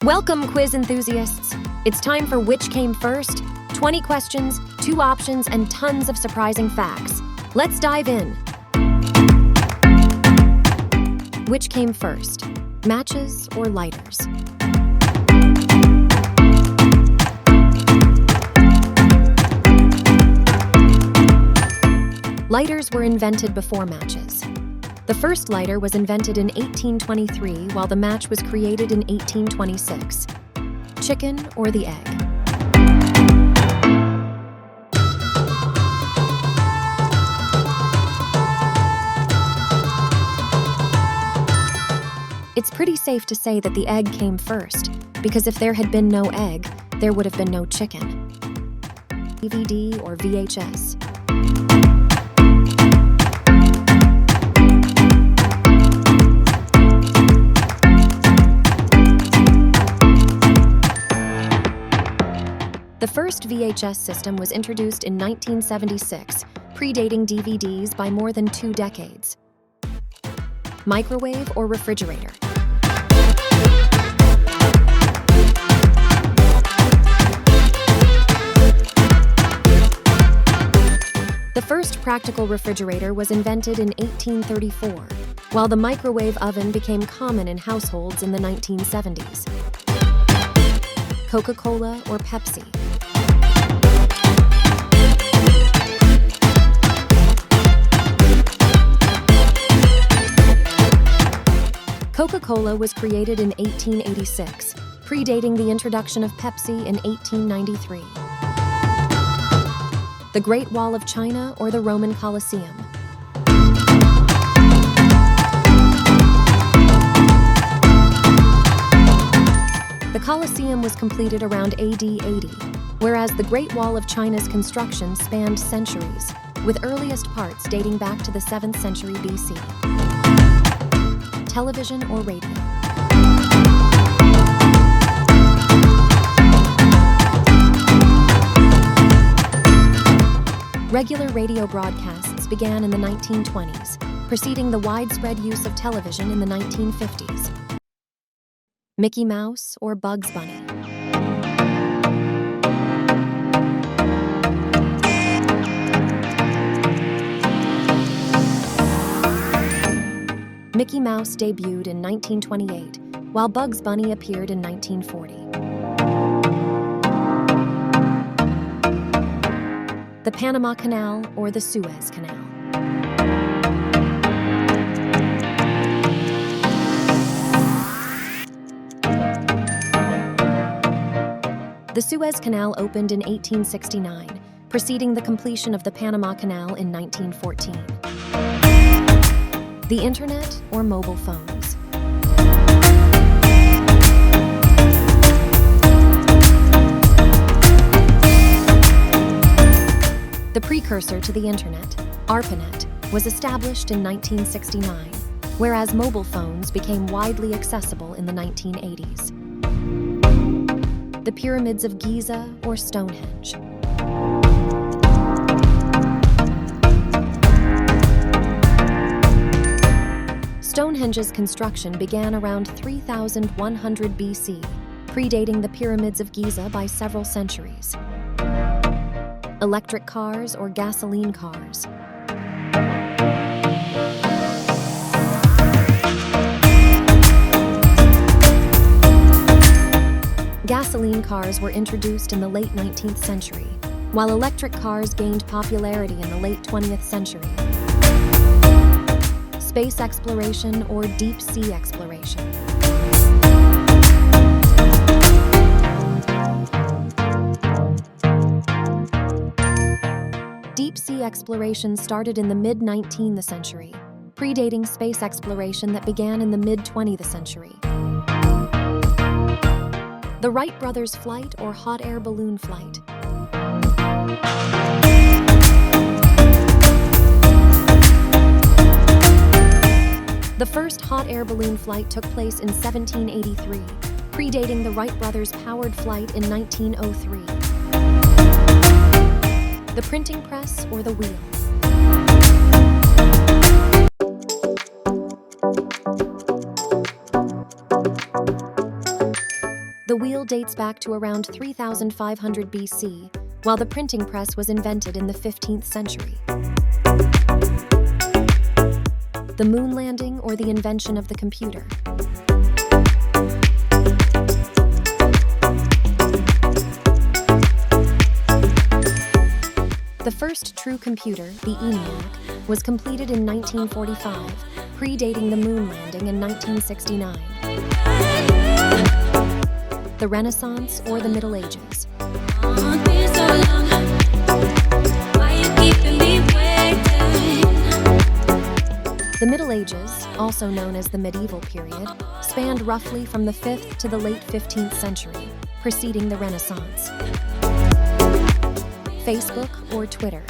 Welcome, quiz enthusiasts. It's time for Which Came First? 20 questions, 2 options, and tons of surprising facts. Let's dive in. Which came first? Matches or lighters? Lighters were invented before matches. The first lighter was invented in 1823, while the match was created in 1826. Chicken or the egg? It's pretty safe to say that the egg came first, because if there had been no egg, there would have been no chicken. DVD or VHS? The first VHS system was introduced in 1976, predating DVDs by more than 2 decades. Microwave or refrigerator? The first practical refrigerator was invented in 1834, while the microwave oven became common in households in the 1970s. Coca-Cola or Pepsi? Coca-Cola was created in 1886, predating the introduction of Pepsi in 1893. The Great Wall of China or the Roman Colosseum? The Colosseum was completed around AD 80, whereas the Great Wall of China's construction spanned centuries, with earliest parts dating back to the 7th century BC. Television or radio? Regular radio broadcasts began in the 1920s, preceding the widespread use of television in the 1950s. Mickey Mouse or Bugs Bunny? Mickey Mouse debuted in 1928, while Bugs Bunny appeared in 1940. The Panama Canal or the Suez Canal? The Suez Canal opened in 1869, preceding the completion of the Panama Canal in 1914. The Internet or mobile phones? The precursor to the Internet, ARPANET, was established in 1969, whereas mobile phones became widely accessible in the 1980s. The Pyramids of Giza or Stonehenge? Stonehenge's construction began around 3100 BC, predating the Pyramids of Giza by several centuries. Electric cars or gasoline cars? Gasoline cars were introduced in the late 19th century, while electric cars gained popularity in the late 20th century. Space exploration or deep sea exploration? Deep sea exploration started in the mid-19th century, predating space exploration that began in the mid-20th century. The Wright brothers' flight or hot air balloon flight? The first hot air balloon flight took place in 1783, predating the Wright brothers' powered flight in 1903. The printing press or the wheel? The wheel dates back to around 3500 BC, while the printing press was invented in the 15th century. The moon landing or the invention of the computer. The first true computer, the ENIAC, was completed in 1945, predating the moon landing in 1969. The Renaissance or the Middle Ages. The Middle Ages, also known as the medieval period, spanned roughly from the 5th to the late 15th century, preceding the Renaissance. Facebook or Twitter.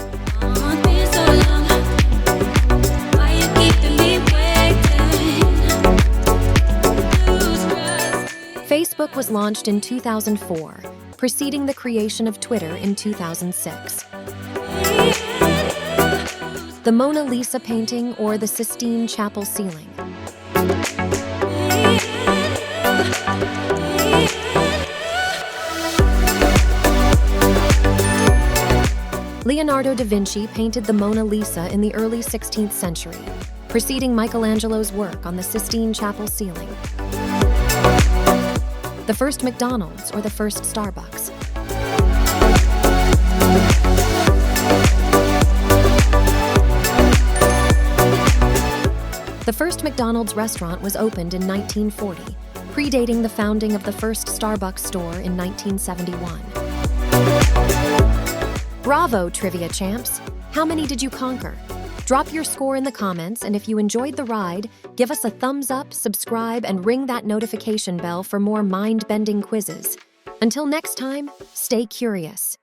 Facebook was launched in 2004, preceding the creation of Twitter in 2006. The Mona Lisa painting or the Sistine Chapel ceiling. Leonardo da Vinci painted the Mona Lisa in the early 16th century, preceding Michelangelo's work on the Sistine Chapel ceiling. The first McDonald's or the first Starbucks. The first McDonald's restaurant was opened in 1940, predating the founding of the first Starbucks store in 1971. Bravo, trivia champs! How many did you conquer? Drop your score in the comments, and if you enjoyed the ride, give us a thumbs up, subscribe, and ring that notification bell for more mind-bending quizzes. Until next time, stay curious.